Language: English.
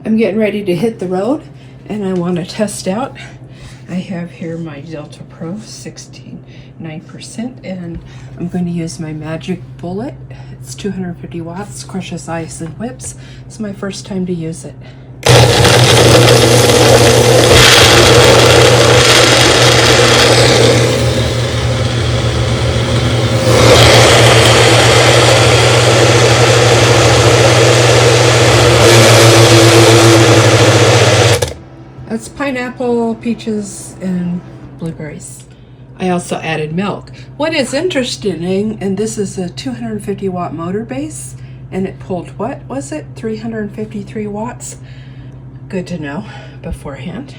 I'm getting ready to hit the road and I want to test out. I have here my Delta Pro 69%, and I'm going to use my Magic Bullet. It's 250 watts, crushes ice and whips. It's my first time to use it. That's pineapple, peaches, and blueberries. I also added milk. What is interesting, and this is a 250 watt motor base, and it pulled, what was it, 353 watts? Good to know beforehand.